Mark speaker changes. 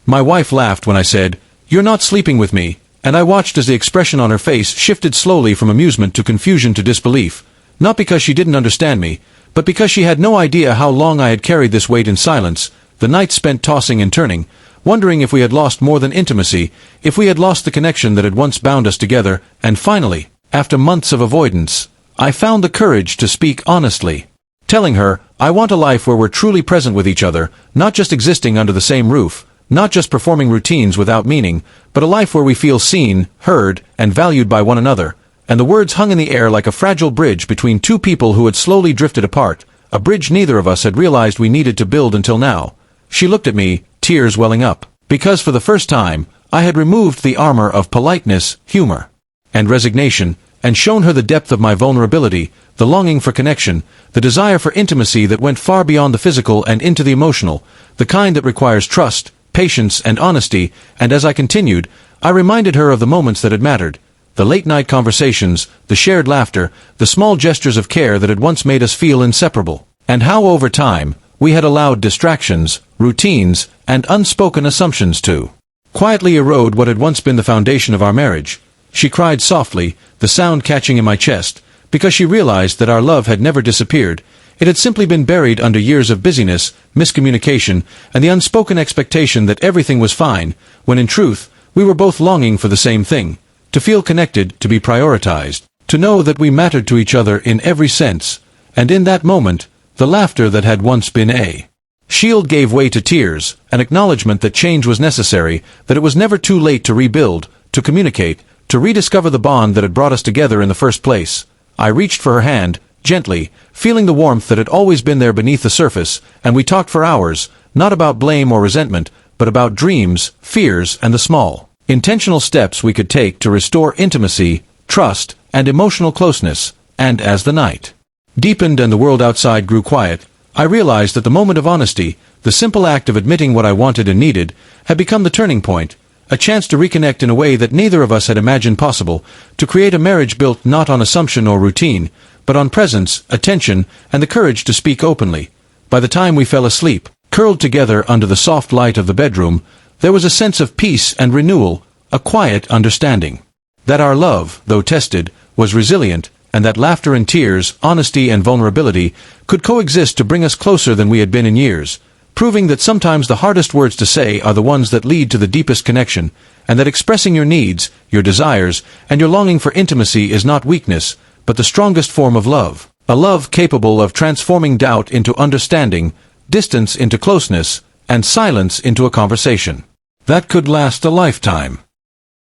Speaker 1: My wife laughed when I said, "You're not sleeping with me," and I watched as the expression on her face shifted slowly from amusement to confusion to disbelief, not because she didn't understand me, but because she had no idea how long I had carried this weight in silence, the night spent tossing and turning, wondering if we had lost more than intimacy, if we had lost the connection that had once bound us together, and finally, after months of avoidance, I found the courage to speak honestly. Telling her, I want a life where we're truly present with each other, not just existing under the same roof, not just performing routines without meaning, but a life where we feel seen, heard, and valued by one another. And the words hung in the air like a fragile bridge between two people who had slowly drifted apart, a bridge neither of us had realized we needed to build until now. She looked at me, tears welling up, because for the first time, I had removed the armor of politeness, humor, and resignation, and shown her the depth of my vulnerability, the longing for connection, the desire for intimacy that went far beyond the physical and into the emotional, the kind that requires trust, patience, and honesty. And as I continued, I reminded her of the moments that had mattered, the late-night conversations, the shared laughter, the small gestures of care that had once made us feel inseparable, and how over time, we had allowed distractions, routines, and unspoken assumptions to quietly erode what had once been the foundation of our marriage. She cried softly, the sound catching in my chest, because she realized that our love had never disappeared. It had simply been buried under years of busyness, miscommunication, and the unspoken expectation that everything was fine, when in truth, we were both longing for the same thing, to feel connected, to be prioritized, to know that we mattered to each other in every sense. And in that moment, the laughter that had once been a shield gave way to tears, an acknowledgement that change was necessary, that it was never too late to rebuild, to communicate, to rediscover the bond that had brought us together in the first place. I reached for her hand, gently, feeling the warmth that had always been there beneath the surface, and we talked for hours, not about blame or resentment, but about dreams, fears, and the small, intentional steps we could take to restore intimacy, trust, and emotional closeness. And as the night deepened and the world outside grew quiet, I realized that the moment of honesty, the simple act of admitting what I wanted and needed, had become the turning point, a chance to reconnect in a way that neither of us had imagined possible, to create a marriage built not on assumption or routine, but on presence, attention, and the courage to speak openly. By the time we fell asleep, curled together under the soft light of the bedroom, there was a sense of peace and renewal, a quiet understanding that our love, though tested, was resilient, and that laughter and tears, honesty and vulnerability, could coexist to bring us closer than we had been in years, proving that sometimes the hardest words to say are the ones that lead to the deepest connection, and that expressing your needs, your desires, and your longing for intimacy is not weakness, but the strongest form of love, a love capable of transforming doubt into understanding, distance into closeness, and silence into a conversation that could last a lifetime.